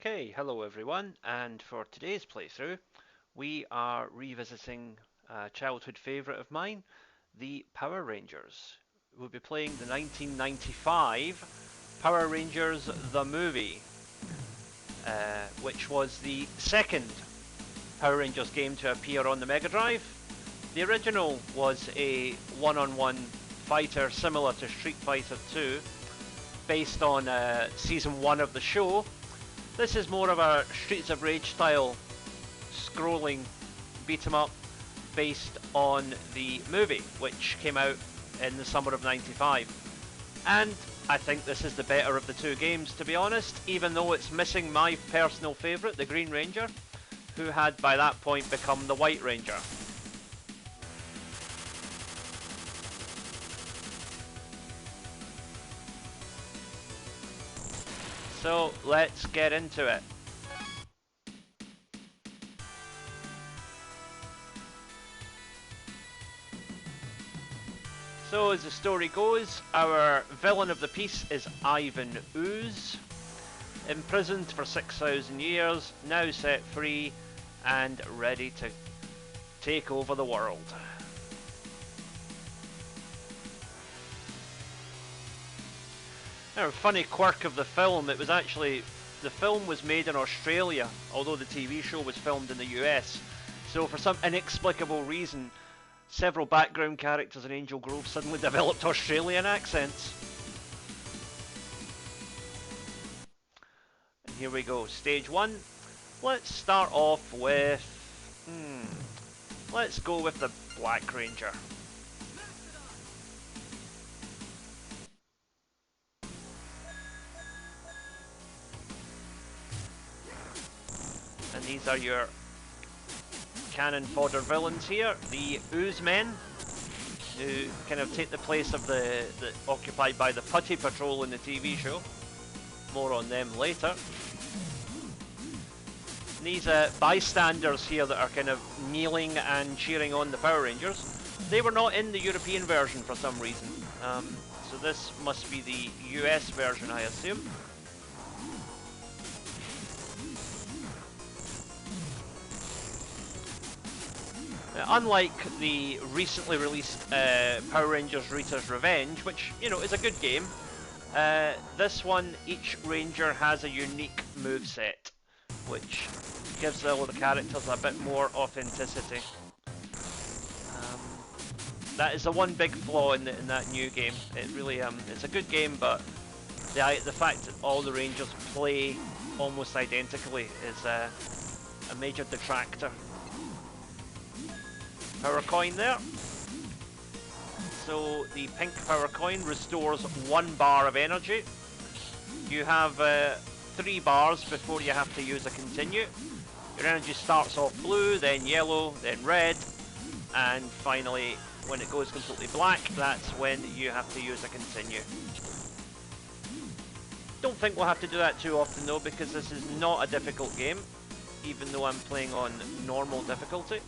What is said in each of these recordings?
Okay, hello everyone, and for today's playthrough, we are revisiting a childhood favourite of mine, the Power Rangers. We'll be playing the 1995 Power Rangers the movie, which was the second Power Rangers game to appear on the Mega Drive. The original was a one-on-one fighter similar to Street Fighter 2, based on Season 1 of the show. This is more of a Streets of Rage style scrolling beat 'em up based on the movie, which came out in the summer of '95. And I think this is the better of the two games, to be honest, even though it's missing my personal favourite, the Green Ranger, who had by that point become the White Ranger. So let's get into it. So as the story goes, our villain of the piece is Ivan Ooze, imprisoned for 6,000 years, now set free and ready to take over the world. Now, a funny quirk of the film, the film was made in Australia, although the TV show was filmed in the US. So for some inexplicable reason, several background characters in Angel Grove suddenly developed Australian accents. And here we go, stage one. Let's start off with... let's go with the Black Ranger. And these are your cannon fodder villains here, the Ooze Men, who kind of take the place of the occupied by the Putty Patrol in the TV show. More on them later. And these bystanders here that are kind of kneeling and cheering on the Power Rangers, they were not in the European version for some reason. So this must be the US version, I assume. Unlike the recently released Power Rangers Rita's Revenge, which, you know, is a good game, this one, each Ranger has a unique moveset, which gives all the characters a bit more authenticity. That is the one big flaw in that new game. It really, it's a good game, but the fact that all the Rangers play almost identically is a major detractor. Power coin there. So the pink power coin restores 1 bar of energy. You have 3 bars before you have to use a continue. Your energy starts off blue, then yellow, then red, and finally when it goes completely black, that's when you have to use a continue. Don't think we'll have to do that too often though, because this is not a difficult game, even though I'm playing on normal difficulty.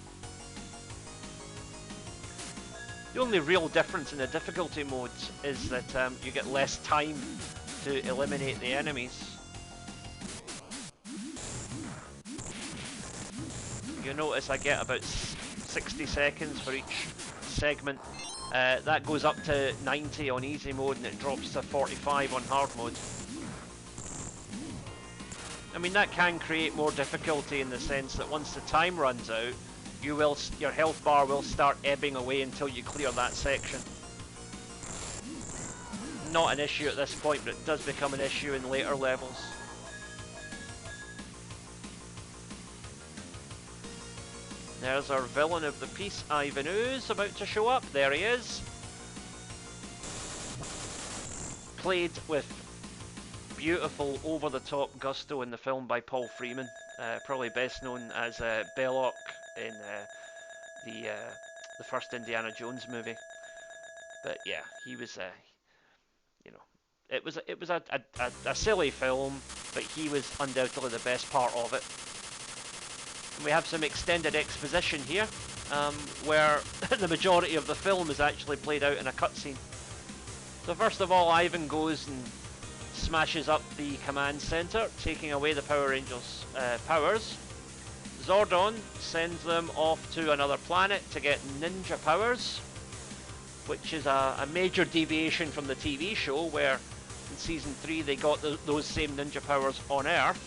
The only real difference in the difficulty modes is that you get less time to eliminate the enemies. You notice I get about 60 seconds for each segment. That goes up to 90 on easy mode and it drops to 45 on hard mode. I mean, that can create more difficulty in the sense that once the time runs out, your health bar will start ebbing away until you clear that section. Not an issue at this point, but it does become an issue in later levels. There's our villain of the piece, Ivan Ooze, about to show up. There he is. Played with beautiful, over-the-top gusto in the film by Paul Freeman, probably best known as Belloc in the first Indiana Jones movie. But yeah, he was, you know, it was a silly film, but he was undoubtedly the best part of it. And we have some extended exposition here, where the majority of the film is actually played out in a cutscene. So first of all, Ivan goes and smashes up the command center, taking away the Power Rangers' powers. Zordon sends them off to another planet to get ninja powers, which is a major deviation from the TV show, where in Season 3 they got those same ninja powers on Earth.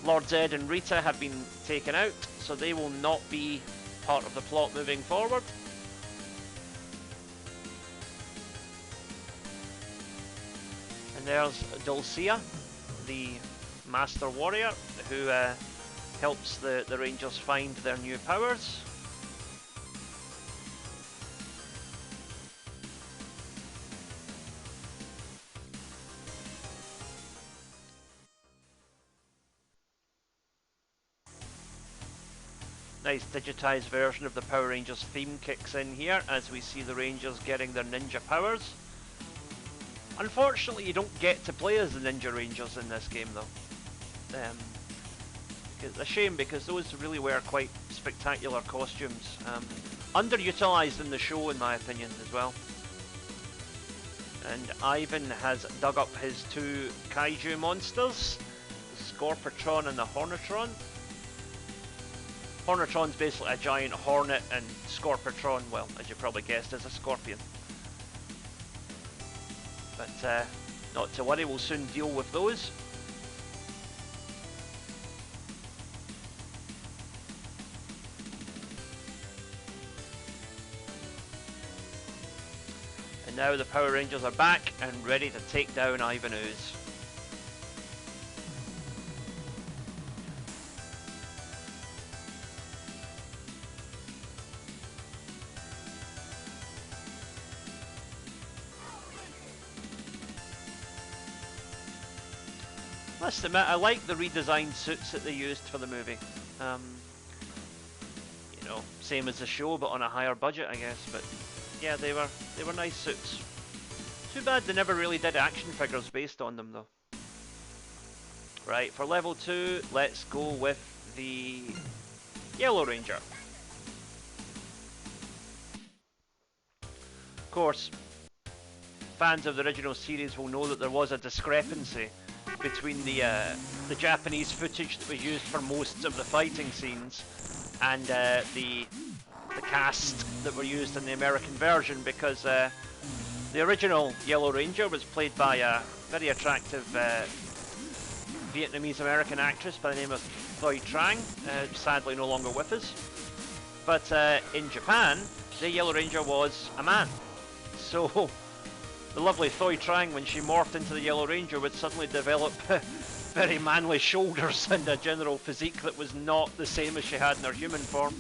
Lord Zed and Rita have been taken out, so they will not be part of the plot moving forward. And there's Dulcia, the Master Warrior, who helps the Rangers find their new powers. Nice digitized version of the Power Rangers theme kicks in here as we see the Rangers getting their ninja powers. Unfortunately, you don't get to play as the Ninja Rangers in this game though. It's a shame because those really were quite spectacular costumes. Underutilized in the show in my opinion as well. And Ivan has dug up his two kaiju monsters, the Scorpitron and the Hornetron. Hornetron's basically a giant hornet, and Scorpitron, well, as you probably guessed, is a scorpion. But not to worry, we'll soon deal with those. And now the Power Rangers are back and ready to take down Ivan Ooze. Must admit, I like the redesigned suits that they used for the movie. You know, same as the show, but on a higher budget, I guess. But yeah, they were nice suits. Too bad they never really did action figures based on them, though. Right, for level 2, let's go with the Yellow Ranger. Of course, fans of the original series will know that there was a discrepancy between the Japanese footage that was used for most of the fighting scenes and the cast that were used in the American version, because the original Yellow Ranger was played by a very attractive Vietnamese American actress by the name of Thoi Trang, sadly no longer with us. But in Japan, the Yellow Ranger was a man. So the lovely Thoi Trang, when she morphed into the Yellow Ranger, would suddenly develop very manly shoulders and a general physique that was not the same as she had in her human form.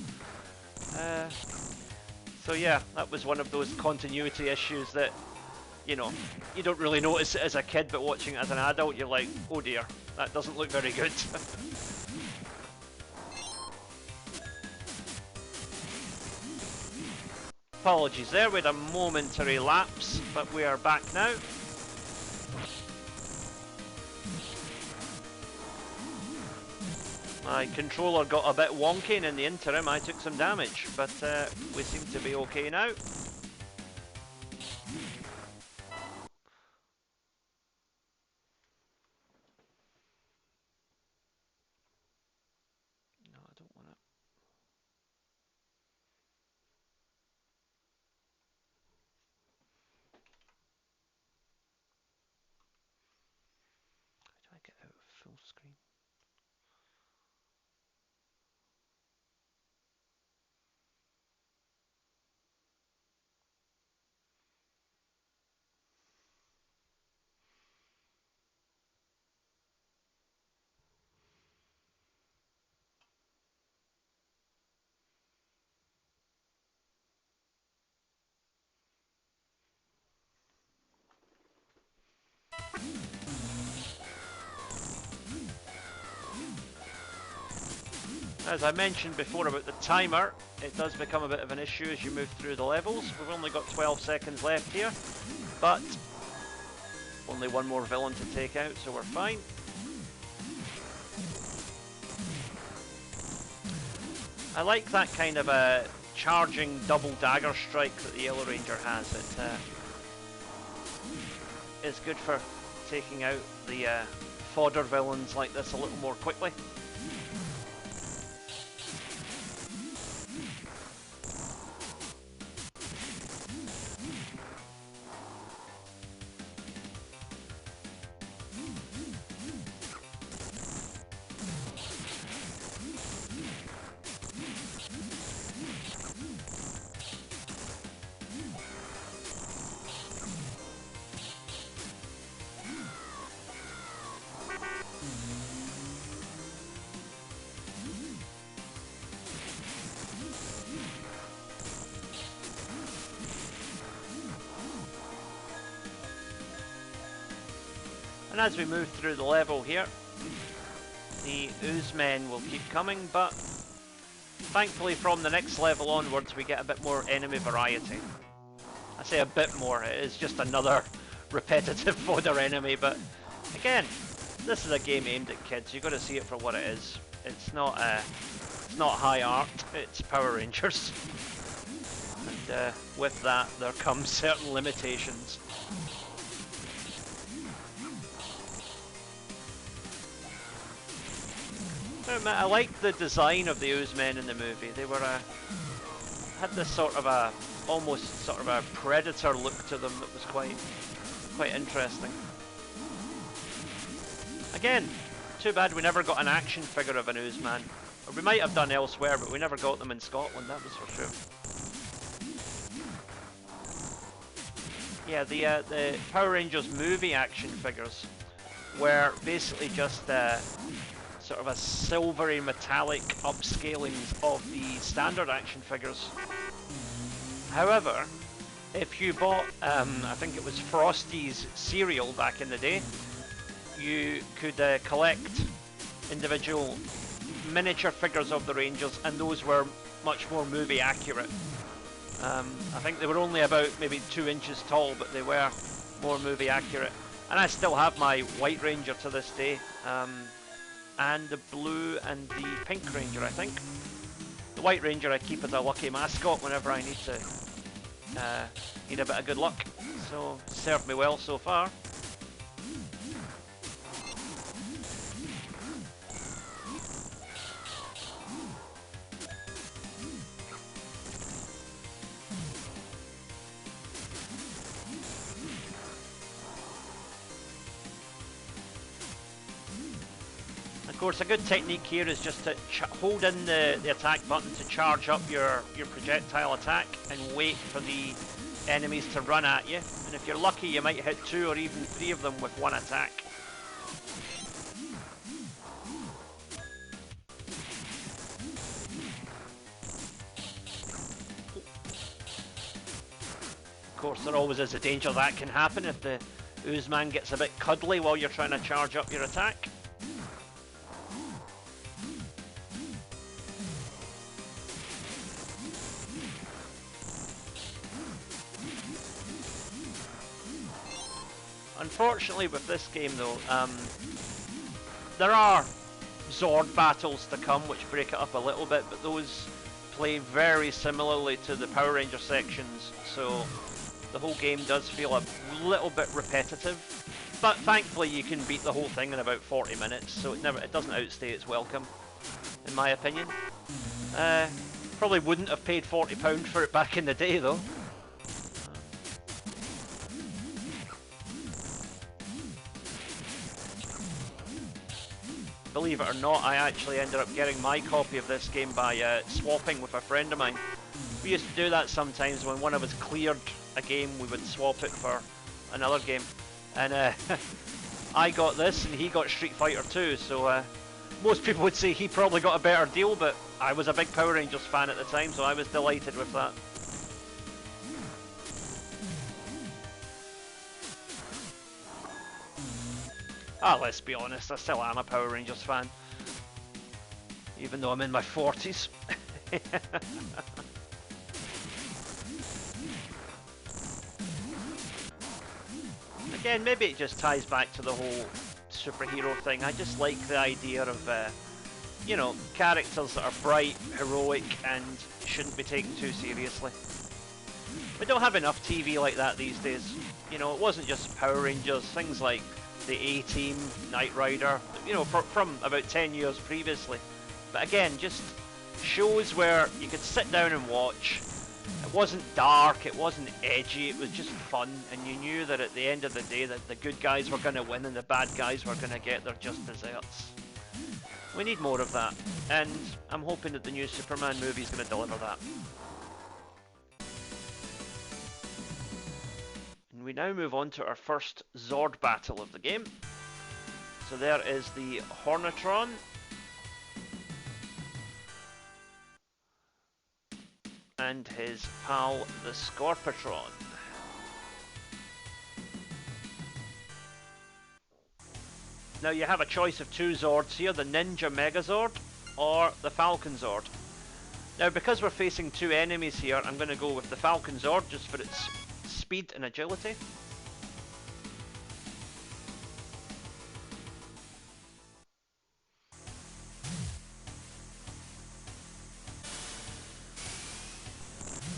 So yeah, that was one of those continuity issues that, you know, you don't really notice it as a kid, but watching it as an adult, you're like, oh dear, that doesn't look very good. Apologies there, we had a momentary lapse, but we are back now. My controller got a bit wonky, and in the interim I took some damage, but we seem to be okay now. No, I don't want it. How do I get out of full screen? As I mentioned before about the timer, it does become a bit of an issue as you move through the levels. We've only got 12 seconds left here, but only one more villain to take out, so we're fine. I like that kind of a charging double dagger strike that the Yellow Ranger has. is good for taking out the fodder villains like this a little more quickly. And as we move through the level here, the Ooze men will keep coming, but thankfully from the next level onwards we get a bit more enemy variety. I say a bit more, it is just another repetitive fodder enemy, but again, this is a game aimed at kids. You've got to see it for what it is. It's not high art, it's Power Rangers. And with that there come certain limitations. I liked the design of the Ooze men in the movie. They were had this sort of almost sort of a predator look to them that was quite interesting. Again, too bad we never got an action figure of an Ooze man. Or we might have done elsewhere, but we never got them in Scotland, that was for sure. Yeah, the Power Rangers movie action figures were basically just sort of a silvery metallic upscaling of the standard action figures. However, if you bought, I think it was Frosty's cereal back in the day, you could collect individual miniature figures of the Rangers, and those were much more movie accurate. I think they were only about maybe 2 inches tall, but they were more movie accurate. And I still have my White Ranger to this day. And the blue and the pink ranger, I think. The White Ranger I keep as a lucky mascot whenever I need a bit of good luck. So served me well so far. Of course, a good technique here is just to hold in the attack button to charge up your projectile attack and wait for the enemies to run at you. And if you're lucky, you might hit 2 or even 3 of them with one attack. Of course, there always is a danger that can happen if the Ooze man gets a bit cuddly while you're trying to charge up your attack. Unfortunately with this game though, there are Zord battles to come which break it up a little bit, but those play very similarly to the Power Ranger sections, so the whole game does feel a little bit repetitive. But thankfully you can beat the whole thing in about 40 minutes, so it doesn't outstay its welcome, in my opinion. Probably wouldn't have paid £40 for it back in the day though. Believe it or not, I actually ended up getting my copy of this game by swapping with a friend of mine. We used to do that sometimes when one of us cleared a game, we would swap it for another game. And I got this and he got Street Fighter 2, so most people would say he probably got a better deal, but I was a big Power Rangers fan at the time, so I was delighted with that. Ah, let's be honest, I still am a Power Rangers fan. Even though I'm in my 40s. Again, maybe it just ties back to the whole superhero thing. I just like the idea of, you know, characters that are bright, heroic, and shouldn't be taken too seriously. We don't have enough TV like that these days. You know, it wasn't just Power Rangers, things like the A-Team, Knight Rider, you know, from about 10 years previously. But again, just shows where you could sit down and watch. It wasn't dark, it wasn't edgy, it was just fun, and you knew that at the end of the day that the good guys were going to win and the bad guys were going to get their just desserts. We need more of that, and I'm hoping that the new Superman movie is going to deliver that. And we now move on to our first Zord Battle of the game. So there is the Hornetron. And his pal, the Scorpitron. Now you have a choice of two Zords here, the Ninja Megazord or the Falcon Zord. Now because we're facing two enemies here, I'm going to go with the Falcon Zord just for its speed and agility.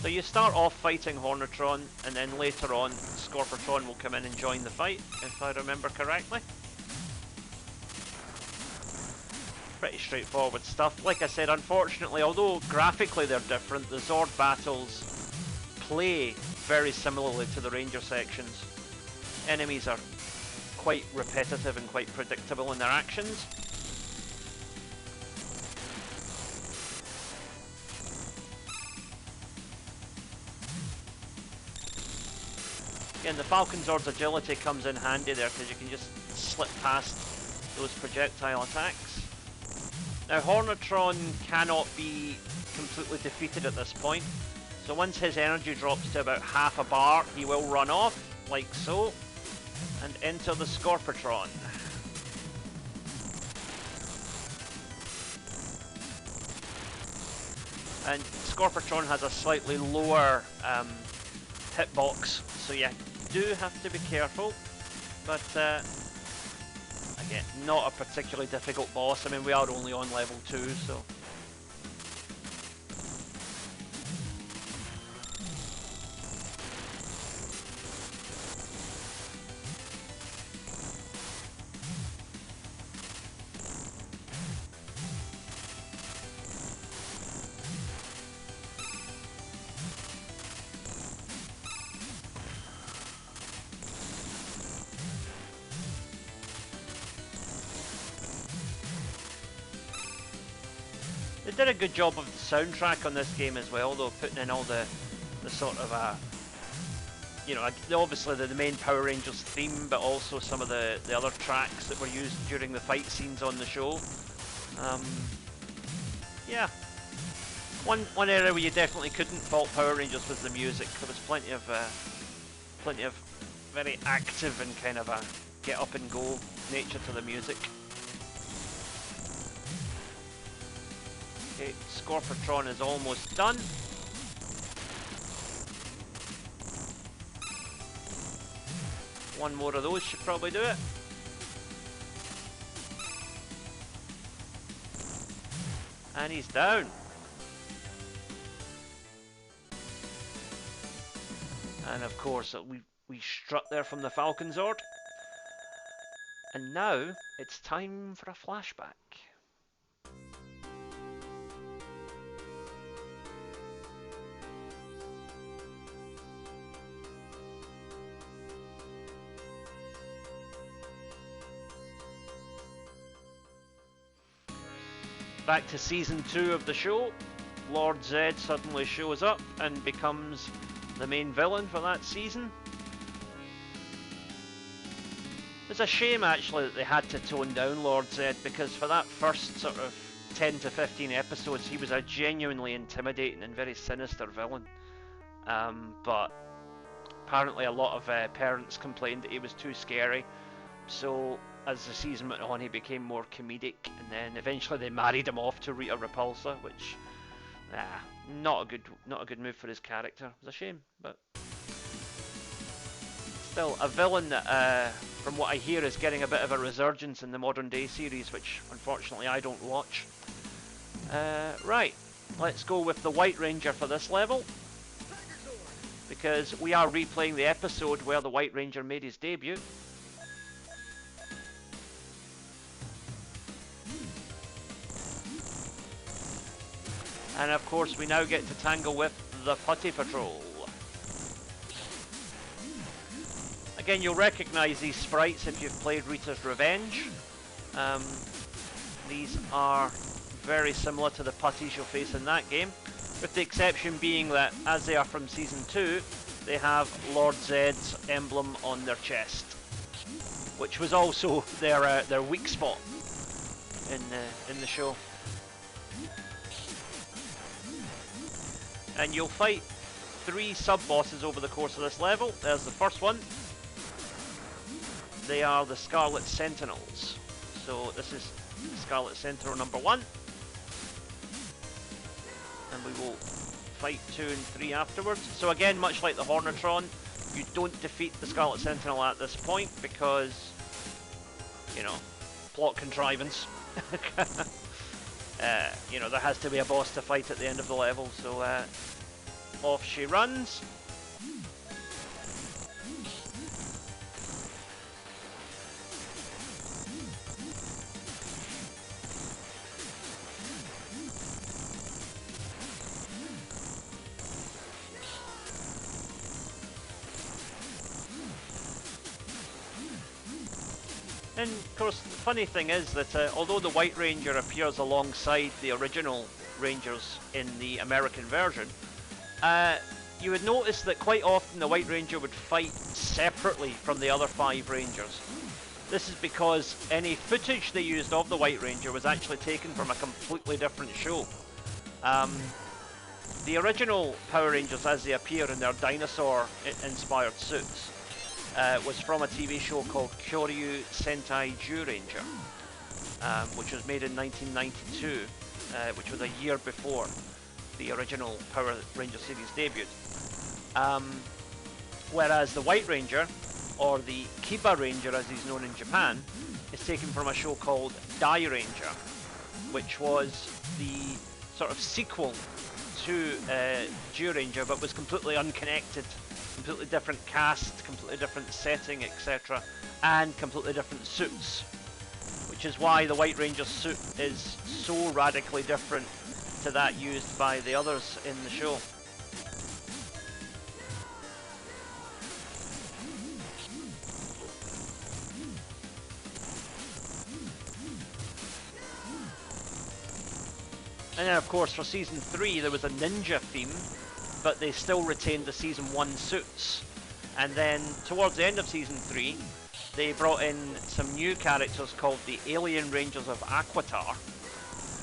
So you start off fighting Hornetron, and then later on Scorpitron will come in and join the fight, if I remember correctly. Pretty straightforward stuff. Like I said, unfortunately, although graphically they're different, the Zord battles play very similarly to the Ranger sections. Enemies are quite repetitive and quite predictable in their actions. Again, the Falcon Zord's agility comes in handy there because you can just slip past those projectile attacks. Now Hornetron cannot be completely defeated at this point, so once his energy drops to about half a bar, he will run off, like so, and enter the Scorpitron. And Scorpitron has a slightly lower hitbox, so you do have to be careful, but again, not a particularly difficult boss. I mean, we are only on level 2, so... They did a good job of the soundtrack on this game as well, though, putting in all the sort of you know, obviously the main Power Rangers theme, but also some of the other tracks that were used during the fight scenes on the show. Yeah. One area where you definitely couldn't fault Power Rangers was the music. There was plenty of very active and kind of a get up and go nature to the music. Okay, Scorpitron is almost done. One more of those should probably do it. And he's down. And of course, we strut there from the Falcon Zord. And now it's time for a flashback. Back to season 2 of the show. Lord Zed suddenly shows up and becomes the main villain for that season. It's a shame actually that they had to tone down Lord Zed, because for that first sort of 10 to 15 episodes he was a genuinely intimidating and very sinister villain. But apparently a lot of parents complained that he was too scary, so as the season went on he became more comedic, and then eventually they married him off to Rita Repulsa, which not a good move for his character. It was a shame, but still a villain that from what I hear is getting a bit of a resurgence in the modern day series, which unfortunately I don't watch. Right, let's go with the White Ranger for this level, because we are replaying the episode where the White Ranger made his debut. And of course we now get to tangle with the Putty Patrol. Again, you'll recognise these sprites if you've played Rita's Revenge. These are very similar to the putties you'll face in that game, with the exception being that, as they are from Season 2, they have Lord Zed's emblem on their chest, which was also their weak spot in the show. And you'll fight 3 sub-bosses over the course of this level. There's the first one. They are the Scarlet Sentinels. So this is Scarlet Sentinel number 1. And we will fight 2 and 3 afterwards. So again, much like the Hornetron, you don't defeat the Scarlet Sentinel at this point because, you know, plot contrivance. You know, there has to be a boss to fight at the end of the level, so off she runs. And of course, the funny thing is that although the White Ranger appears alongside the original Rangers in the American version, you would notice that quite often the White Ranger would fight separately from the other 5 Rangers. This is because any footage they used of the White Ranger was actually taken from a completely different show. The original Power Rangers, as they appear in their dinosaur-inspired suits, was from a TV show called Kyoryu Sentai Zyuranger, which was made in 1992, which was a year before the original Power Ranger series debuted. Whereas the White Ranger, or the Kiba Ranger as he's known in Japan, is taken from a show called Dai Ranger, which was the sort of sequel to Zyuranger, but was completely unconnected. Completely different cast, completely different setting, etc. And completely different suits. Which is why the White Ranger's suit is so radically different to that used by the others in the show. And then of course for Season 3 there was a ninja theme, but they still retained the Season 1 suits. And then towards the end of Season 3 they brought in some new characters called the Alien Rangers of Aquitar,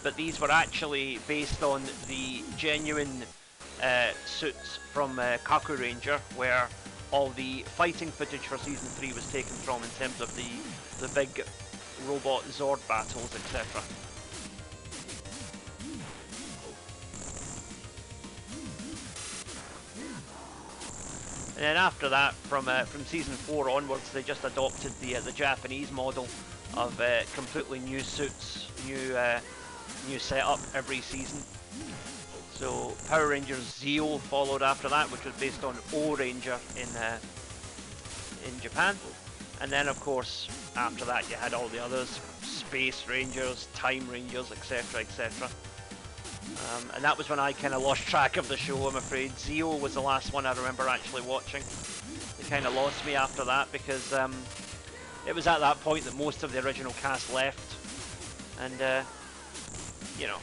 but these were actually based on the genuine suits from Kaku Ranger, where all the fighting footage for Season 3 was taken from in terms of the big robot Zord battles, etc. And then after that, from Season 4 onwards, they just adopted the Japanese model of completely new suits, new setup every season. So Power Rangers Zeo followed after that, which was based on O Ranger in Japan. And then of course after that you had all the others, Space Rangers, Time Rangers, etc, etc. And that was when I kind of lost track of the show, I'm afraid. Zeo was the last one I remember actually watching. They kind of lost me after that because it was at that point that most of the original cast left. And, you know,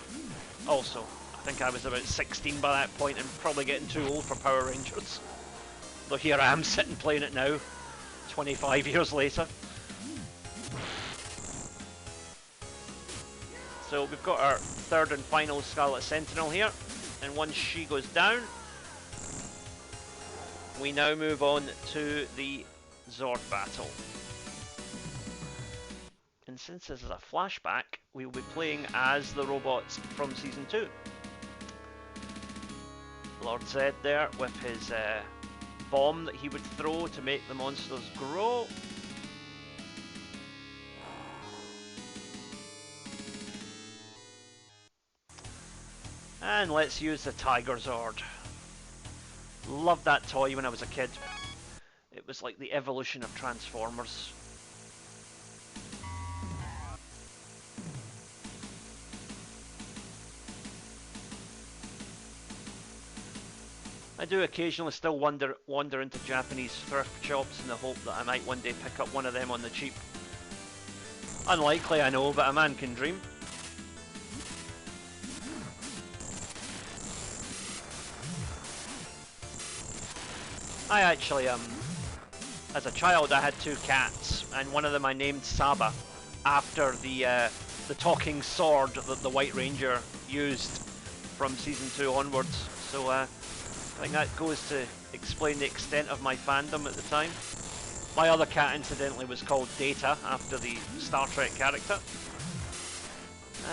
also, I think I was about 16 by that point and probably getting too old for Power Rangers. Though here I am sitting playing it now, 25 years later. So we've got our third and final Scarlet Sentinel here, and once she goes down, we now move on to the Zord Battle. And since this is a flashback, we will be playing as the robots from Season 2. Lord Zed there with his bomb that he would throw to make the monsters grow. And let's use the Tiger Zord. loved that toy when I was a kid. It was like the evolution of Transformers. I do occasionally still wander into Japanese thrift shops in the hope that I might one day pick up one of them on the cheap. Unlikely, I know, but a man can dream. I actually, as a child I had 2 cats, and one of them I named Saba, after the talking sword that the White Ranger used from Season 2 onwards. So I think that goes to explain the extent of my fandom at the time. My other cat, incidentally, was called Data, after the Star Trek character.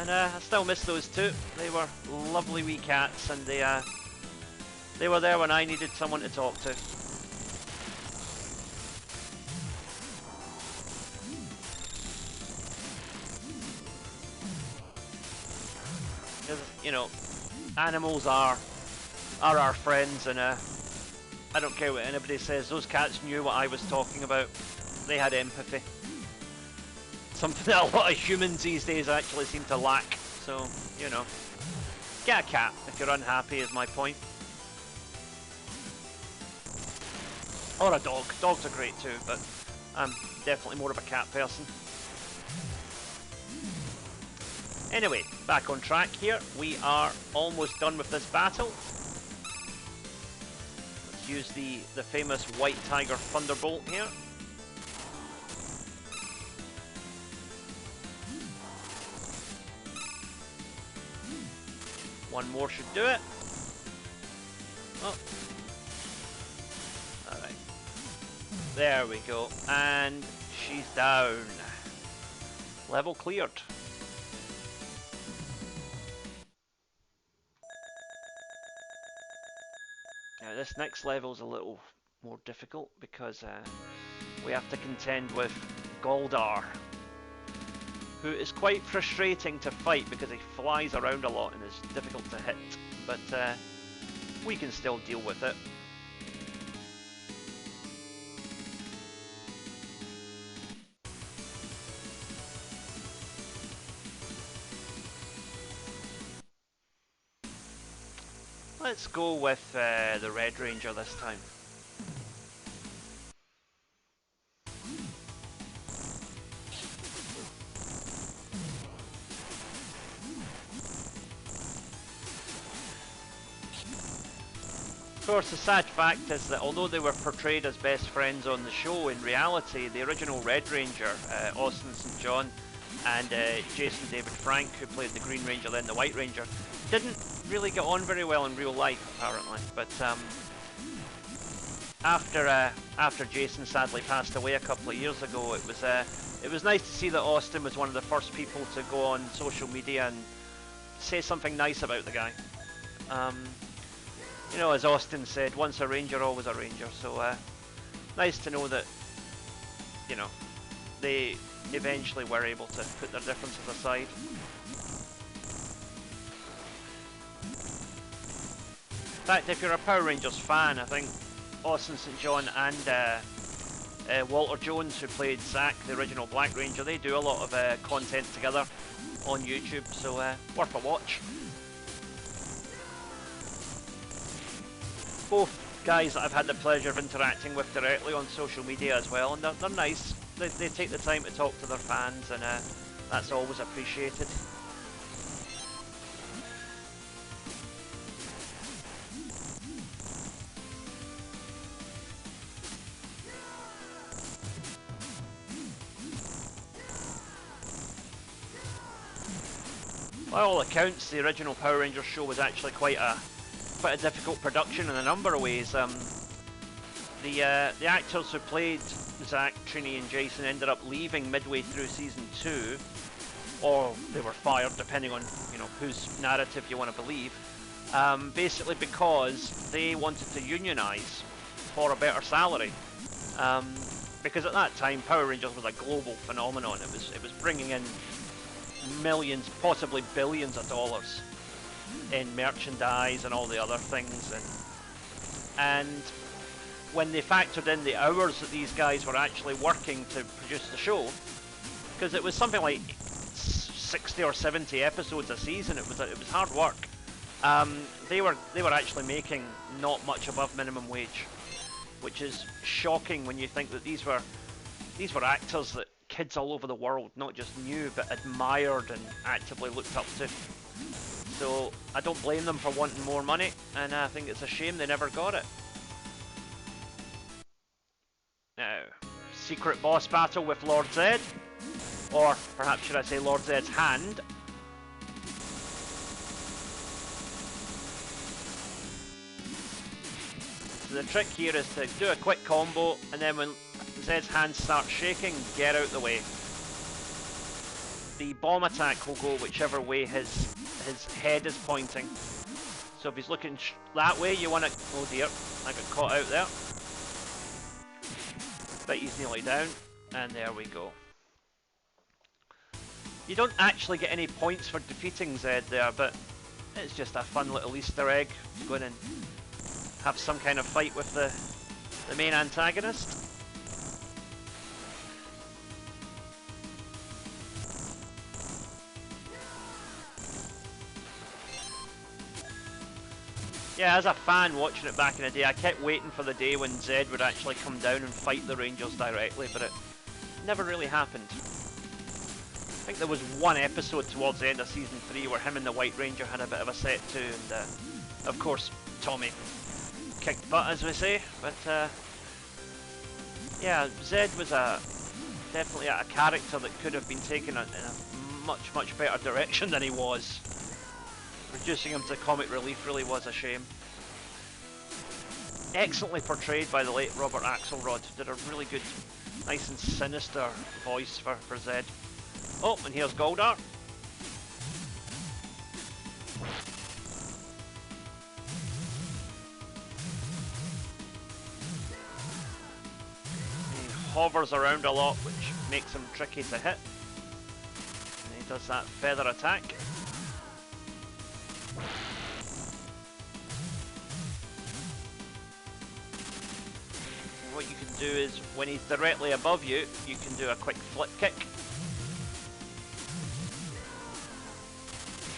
And I still miss those 2. They were lovely wee cats, and they were there when I needed someone to talk to. You know, animals are our friends, and I don't care what anybody says, those cats knew what I was talking about. They had empathy. Something that a lot of humans these days actually seem to lack. So, you know, get a cat if you're unhappy is my point. Or a dog. Dogs are great too, but I'm definitely more of a cat person. Anyway, back on track here. We are almost done with this battle. Let's use the famous White Tiger Thunderbolt here. One more should do it. Oh. Alright. There we go. And she's down. Level cleared. Now this next level is a little more difficult because we have to contend with Goldar, who is quite frustrating to fight because he flies around a lot and is difficult to hit, but we can still deal with it. Let's go with the Red Ranger this time. Of course, the sad fact is that although they were portrayed as best friends on the show, in reality, the original Red Ranger, Austin St. John, and Jason David Frank, who played the Green Ranger, then the White Ranger, didn't really get on very well in real life, apparently. But after Jason sadly passed away a couple of years ago, it was nice to see that Austin was one of the first people to go on social media and say something nice about the guy. You know, as Austin said, once a Ranger, always a Ranger. So nice to know that, you know, they eventually were able to put their differences aside. In fact, if you're a Power Rangers fan, I think Austin St. John and Walter Jones, who played Zack, the original Black Ranger, they do a lot of content together on YouTube, so worth a watch. Both guys that I've had the pleasure of interacting with directly on social media as well, and they're nice. They take the time to talk to their fans, and that's always appreciated. By all accounts, the original Power Rangers show was actually quite a difficult production in a number of ways. The actors who played Zack, Trini, and Jason ended up leaving midway through season 2, or they were fired, depending on whose narrative you want to believe. Basically because they wanted to unionize for a better salary. Because at that time, Power Rangers was a global phenomenon. It was bringing in millions, possibly billions of dollars in merchandise and all the other things, and And when they factored in the hours that these guys were actually working to produce the show, because it was something like 60 or 70 episodes a season, it was hard work. They were actually making not much above minimum wage, which is shocking when you think that these were actors that kids all over the world not just knew but admired and actively looked up to. So I don't blame them for wanting more money, and I think it's a shame they never got it. Now, secret boss battle with Lord Zed, or perhaps should I say Lord Zed's hand. So the trick here is to do a quick combo, and then when Zed's hand starts shaking, get out the way. The bomb attack will go whichever way his head is pointing. So if he's looking that way, you want to... Oh dear, I got caught out there. But he's nearly down, and there we go. You don't actually get any points for defeating Zed there, but it's just a fun little Easter egg to go in and have some kind of fight with the main antagonist. Yeah, as a fan watching it back in the day, I kept waiting for the day when Zed would actually come down and fight the Rangers directly, but it never really happened. I think there was one episode towards the end of Season 3 where him and the White Ranger had a bit of a set to, and of course, Tommy kicked butt, as we say, but yeah, Zed was definitely a character that could have been taken in a much better direction than he was. Reducing him to comic relief really was a shame. Excellently portrayed by the late Robert Axelrod, who did a really good, nice and sinister voice for Zed. Oh, and here's Goldar. He hovers around a lot, which makes him tricky to hit. And he does that feather attack. What you can do is, when he's directly above you, you can do a quick flip kick.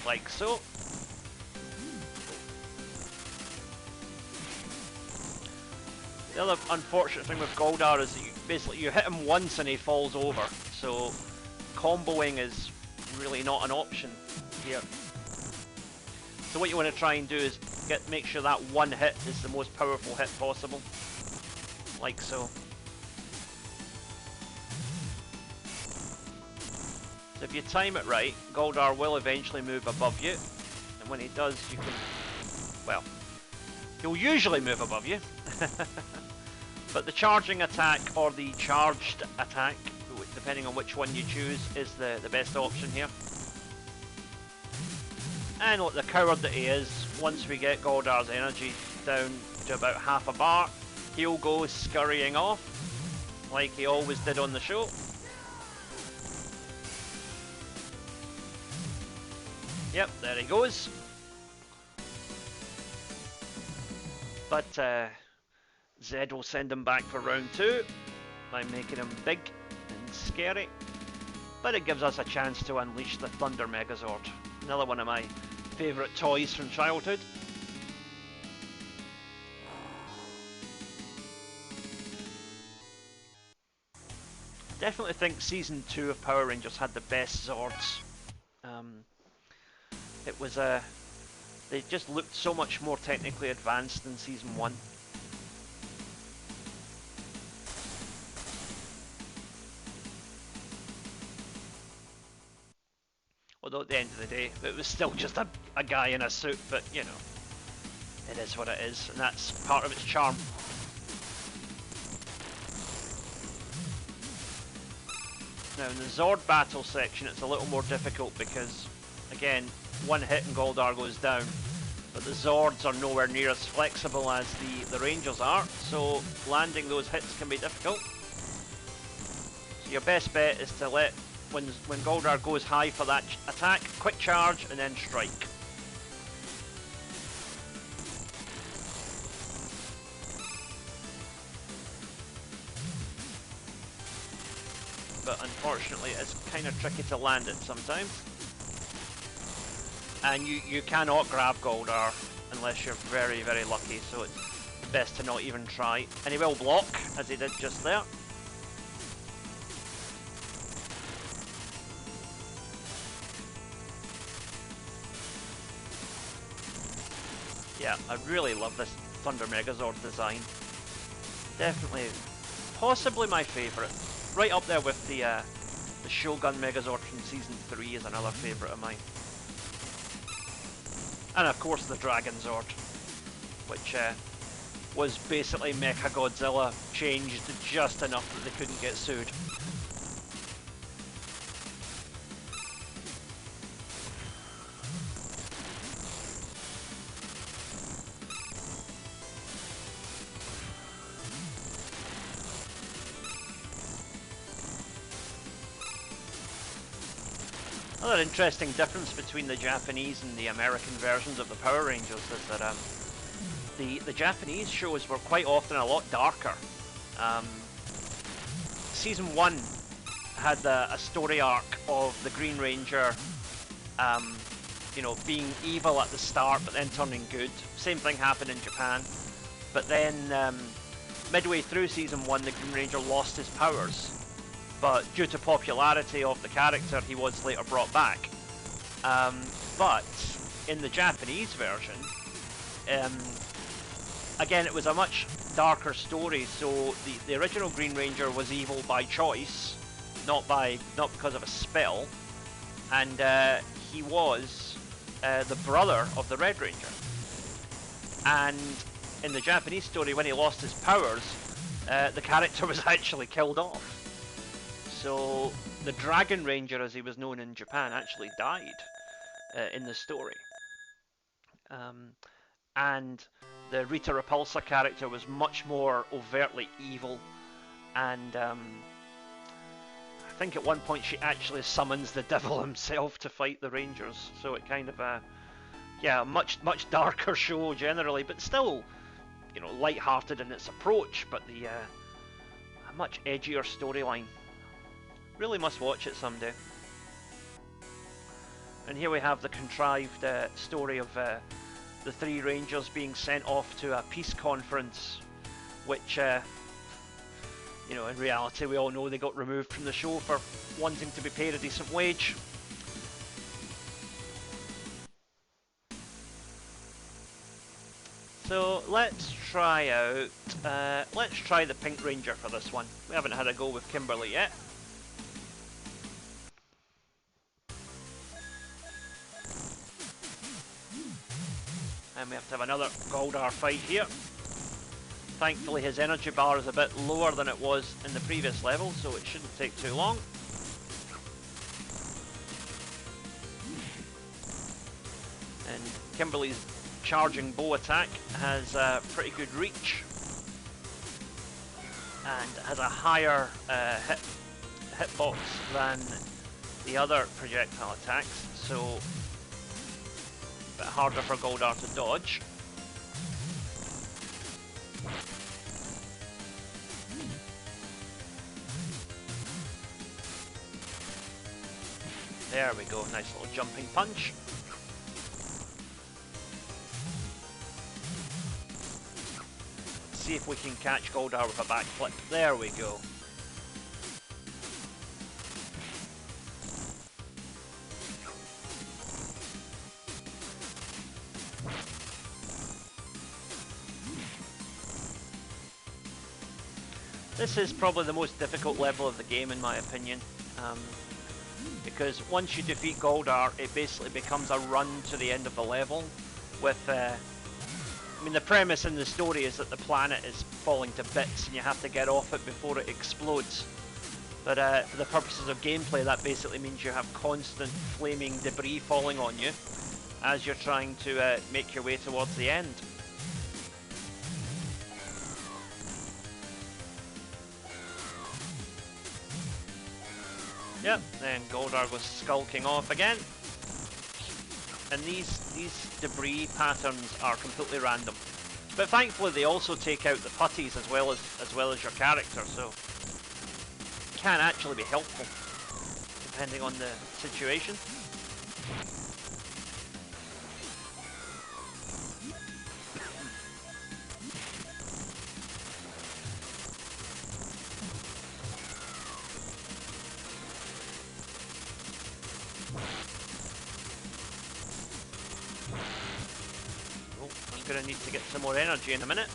Like so. The other unfortunate thing with Goldar is that you hit him once and he falls over, so comboing is really not an option here. So what you want to try and do is make sure that one hit is the most powerful hit possible. Like so. So if you time it right, Goldar will eventually move above you, and when he does, you can, well, he'll usually move above you. But the charging attack or the charged attack, depending on which one you choose, is the best option here. And look, the coward that he is, once we get Goldar's energy down to about half a bar, he'll go scurrying off, like he always did on the show. Yep, there he goes. But Zed will send him back for round 2 by making him big and scary. But it gives us a chance to unleash the Thunder Megazord. Another one of my favourite toys from childhood. Definitely think Season 2 of Power Rangers had the best Zords. It was they just looked so much more technically advanced than Season 1. Although at the end of the day, it was still just a guy in a suit, but you know, it is what it is, and that's part of its charm. Now in the Zord Battle section, it's a little more difficult because, again, one hit and Goldar goes down, but the Zords are nowhere near as flexible as the Rangers are, so landing those hits can be difficult. So your best bet is to let, when Goldar goes high for that attack, quick charge and then strike. but unfortunately it's kind of tricky to land it sometimes. And you cannot grab Goldar unless you're very, very lucky, so it's best to not even try. And he will block, as he did just there. Yeah, I really love this Thunder Megazord design. Definitely, possibly my favourite. Right up there with the Shogun Megazord from Season 3 is another favourite of mine. And of course the Dragon Zord, which was basically Mecha Godzilla changed just enough that they couldn't get sued. Another interesting difference between the Japanese and the American versions of the Power Rangers is that the Japanese shows were quite often a lot darker. Season 1 had a story arc of the Green Ranger, you know, being evil at the start but then turning good. Same thing happened in Japan. But then midway through Season 1 the Green Ranger lost his powers. But due to popularity of the character, he was later brought back. But in the Japanese version, again, it was a much darker story. So the original Green Ranger was evil by choice, not because of a spell, and he was the brother of the Red Ranger. And in the Japanese story, when he lost his powers, the character was actually killed off. So the Dragon Ranger, as he was known in Japan, actually died in the story. And the Rita Repulsa character was much more overtly evil, and I think at one point she actually summons the devil himself to fight the Rangers. So it kind of yeah, a much darker show generally, but still, you know, light-hearted in its approach, but a much edgier storyline. Really must watch it someday. And here we have the contrived story of the three Rangers being sent off to a peace conference, which, you know, in reality we all know they got removed from the show for wanting to be paid a decent wage. So let's try out, let's try the Pink Ranger for this one. We haven't had a go with Kimberly yet. And we have to have another Goldar fight here. Thankfully his energy bar is a bit lower than it was in the previous level, so it shouldn't take too long. And Kimberly's charging bow attack has a pretty good reach and has a higher hitbox than the other projectile attacks, so a bit harder for Goldar to dodge. There we go, nice little jumping punch. See if we can catch Goldar with a backflip. There we go. This is probably the most difficult level of the game in my opinion, because once you defeat Goldar it basically becomes a run to the end of the level with, I mean the premise in the story is that the planet is falling to bits and you have to get off it before it explodes. But for the purposes of gameplay that basically means you have constant flaming debris falling on you as you're trying to make your way towards the end. Yep, then Goldar goes skulking off again. And these debris patterns are completely random. But thankfully they also take out the putties as well as your character, so can actually be helpful, depending on the situation. Oh, I'm going to need to get some more energy in a minute.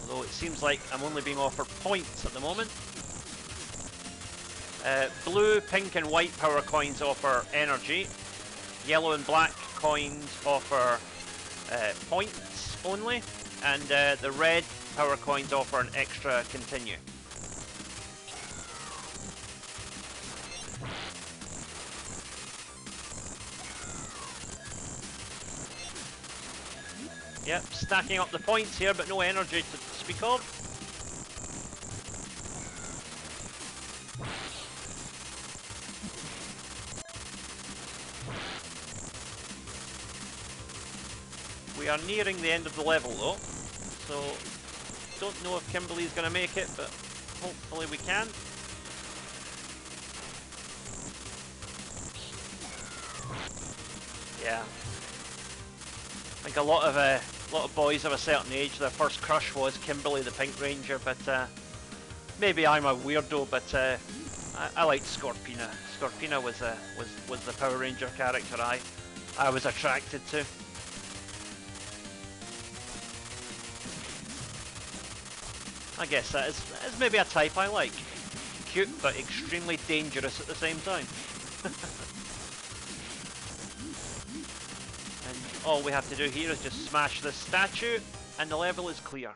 Although it seems like I'm only being offered points at the moment. Blue, pink and white power coins offer energy. Yellow and black coins offer points only. And the red power coins offer an extra continue. Yep, stacking up the points here, but no energy to speak of. We are nearing the end of the level though, so don't know if Kimberly's going to make it, but hopefully we can. Yeah, I think a lot of boys of a certain age, their first crush was Kimberly the Pink Ranger, but maybe I'm a weirdo, but I liked Scorpina. Scorpina was the Power Ranger character I was attracted to. I guess that is maybe a type I like. Cute, but extremely dangerous at the same time. And all we have to do here is just smash this statue, and the level is clear.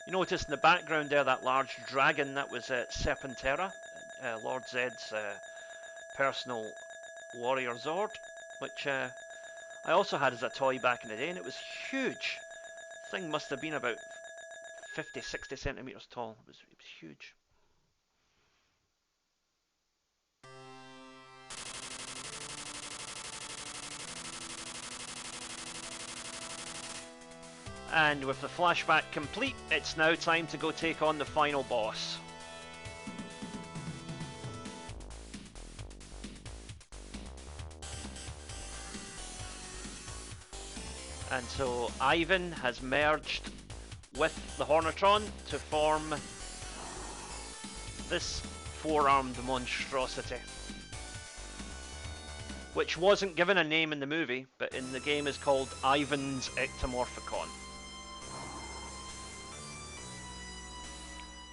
You notice in the background there that large dragon, that was Serpentera, Lord Zed's personal warrior Zord, which I also had as a toy back in the day, and it was huge. The thing must have been about 50-60 centimeters tall. It was huge. And with the flashback complete, it's now time to go take on the final boss. And so Ivan has merged with the Hornetron to form this four-armed monstrosity, which wasn't given a name in the movie, but in the game is called Ivan's Ectomorphicon.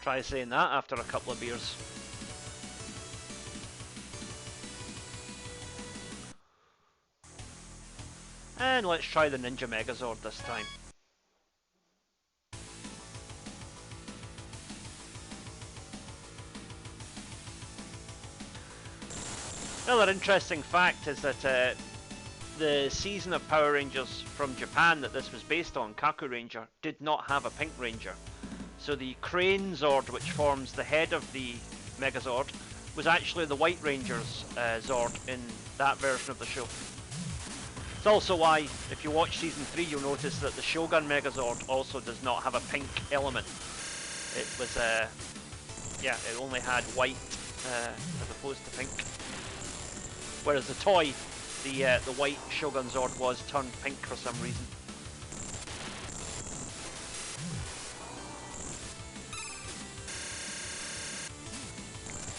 Try saying that after a couple of beers. And let's try the Ninja Megazord this time. Another interesting fact is that the season of Power Rangers from Japan that this was based on, Kaku Ranger, did not have a Pink Ranger. So the Crane Zord, which forms the head of the Megazord, was actually the White Ranger's Zord in that version of the show. It's also why, if you watch Season 3, you'll notice that the Shogun Megazord also does not have a pink element. It was, yeah, it only had white as opposed to pink. Whereas the toy, the white Shogun Zord was turned pink for some reason.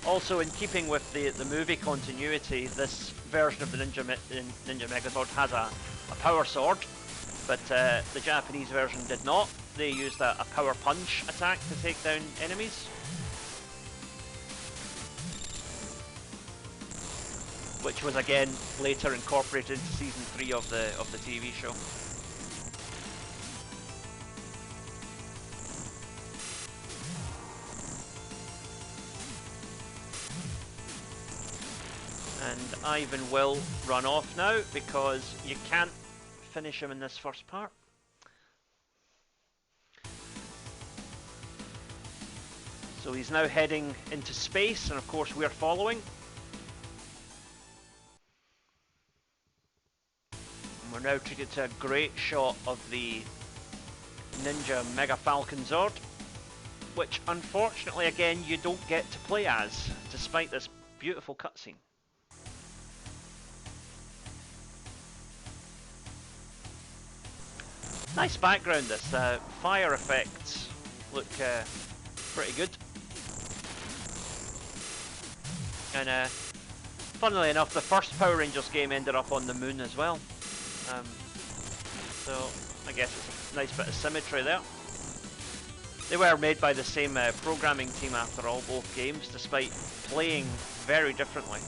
Also, in keeping with the movie continuity, this version of the Ninja Megazord has a power sword, but the Japanese version did not. They used a power punch attack to take down enemies, which was again later incorporated into season 3 of the TV show. And Ivan will run off now because you can't finish him in this first part. So he's now heading into space, and of course we're following. And we're now treated to a great shot of the Ninja Mega Falcon Zord, which unfortunately again you don't get to play as, despite this beautiful cutscene. Nice background, this. Fire effects look pretty good. And funnily enough, the first Power Rangers game ended up on the moon as well. So I guess it's a nice bit of symmetry there. They were made by the same programming team after all, both games, despite playing very differently.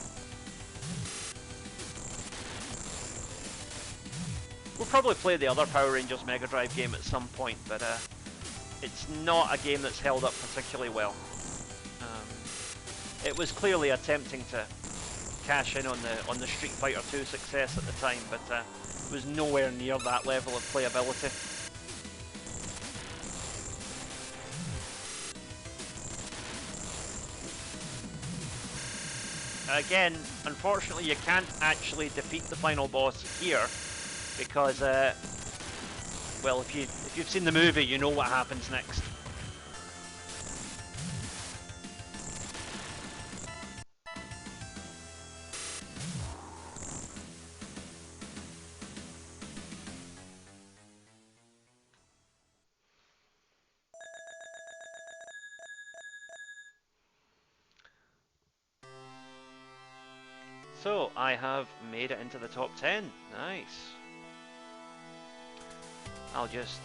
We'll probably play the other Power Rangers Mega Drive game at some point, but it's not a game that's held up particularly well. It was clearly attempting to cash in on the Street Fighter 2 success at the time, but it was nowhere near that level of playability. Again, unfortunately, you can't actually defeat the final boss here because, well, if you've seen the movie, you know what happens next. So, I have made it into the top 10. Nice. I'll just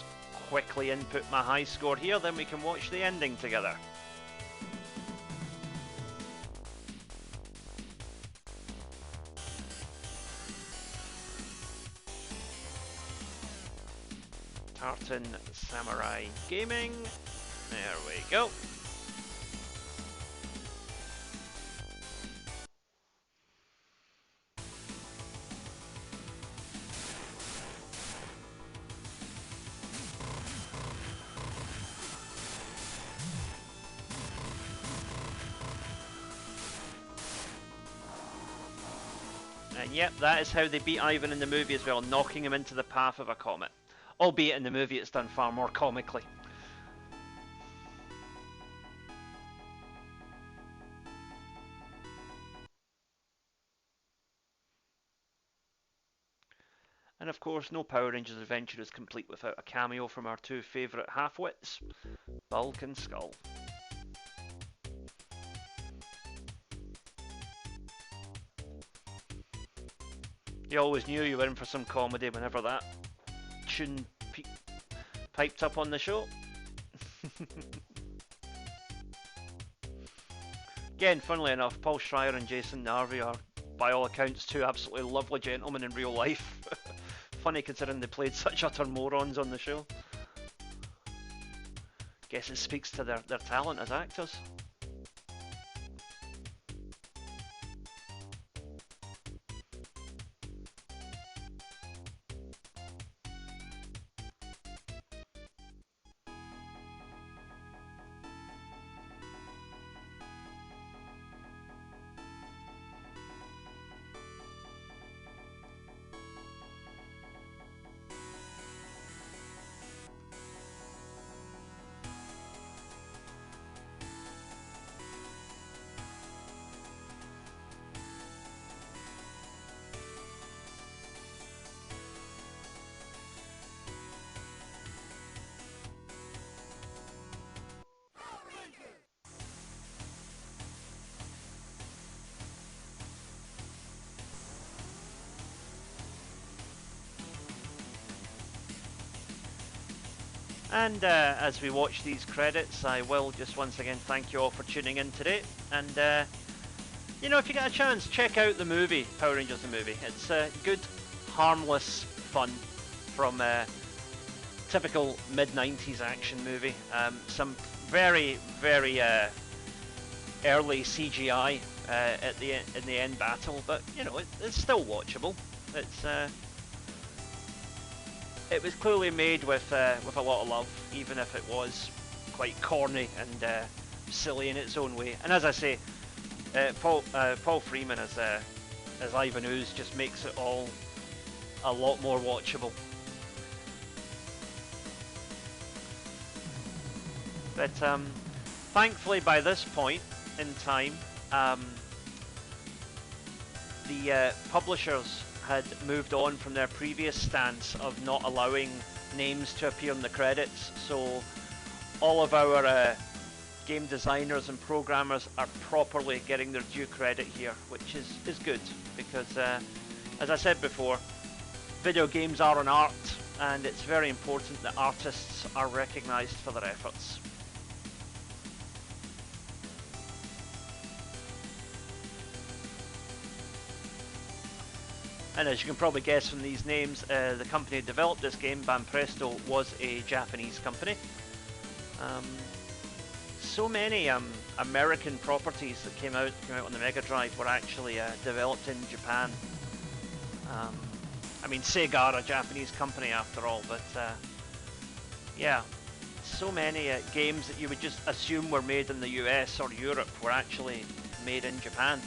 quickly input my high score here, then we can watch the ending together. Tartan Samurai Gaming. There we go. And yep, that is how they beat Ivan in the movie as well, knocking him into the path of a comet. Albeit in the movie it's done far more comically. And of course, no Power Rangers adventure is complete without a cameo from our two favourite half-wits, Bulk and Skull. You always knew you were in for some comedy whenever that tune piped up on the show. Again, funnily enough, Paul Schreier and Jason Narvi are, by all accounts, two absolutely lovely gentlemen in real life. Funny considering they played such utter morons on the show. Guess it speaks to their talent as actors. And as we watch these credits, I will just once again thank you all for tuning in today. And, you know, if you get a chance, check out the movie, Power Rangers the movie. It's good, harmless fun from typical mid-90s action movie. Some very, very early CGI in the end battle, but, you know, it's still watchable. It was clearly made with a lot of love, even if it was quite corny and silly in its own way. And as I say, Paul Freeman as Ivan Ooze just makes it all a lot more watchable. But thankfully by this point in time, the publishers had moved on from their previous stance of not allowing names to appear in the credits, so all of our game designers and programmers are properly getting their due credit here, which is good, because as I said before, video games are an art, and it's very important that artists are recognised for their efforts. And as you can probably guess from these names, the company that developed this game, Banpresto, was a Japanese company. So many American properties that came out on the Mega Drive were actually developed in Japan. I mean, Sega are a Japanese company after all, but yeah, so many games that you would just assume were made in the US or Europe were actually made in Japan.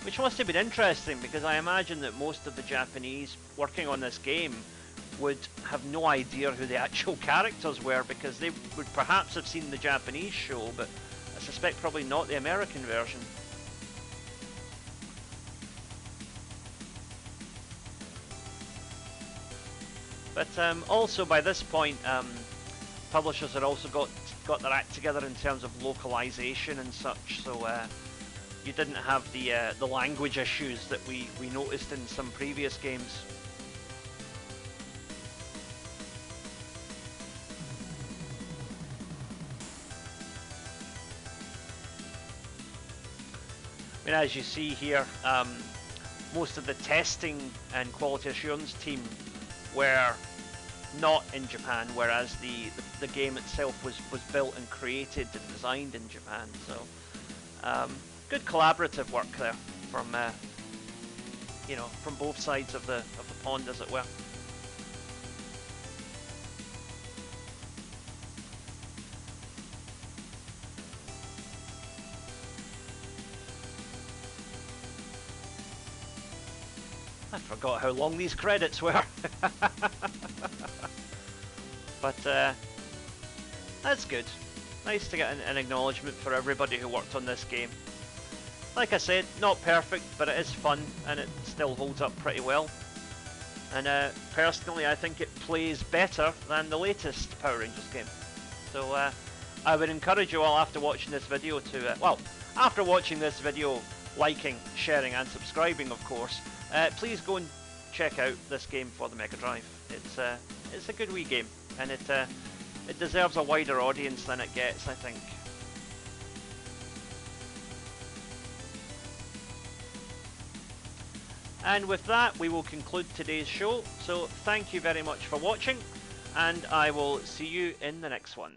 Which must have been interesting, because I imagine that most of the Japanese working on this game would have no idea who the actual characters were, because they would perhaps have seen the Japanese show, but I suspect probably not the American version. But also by this point, publishers had also got their act together in terms of localization and such, so you didn't have the language issues that we noticed in some previous games. I mean, as you see here, most of the testing and quality assurance team were not in Japan, whereas the game itself was built and created and designed in Japan. So good collaborative work there from from both sides of the pond, as it were. I forgot how long these credits were. But that's good. Nice to get an acknowledgement for everybody who worked on this game. Like I said, not perfect, but it is fun, and it still holds up pretty well. And personally, I think it plays better than the latest Power Rangers game. So I would encourage you all, after watching this video, to after watching this video, liking, sharing, and subscribing, of course, please go and check out this game for the Mega Drive. It's a good wee game, and it deserves a wider audience than it gets, I think. And with that, we will conclude today's show. So thank you very much for watching, and I will see you in the next one.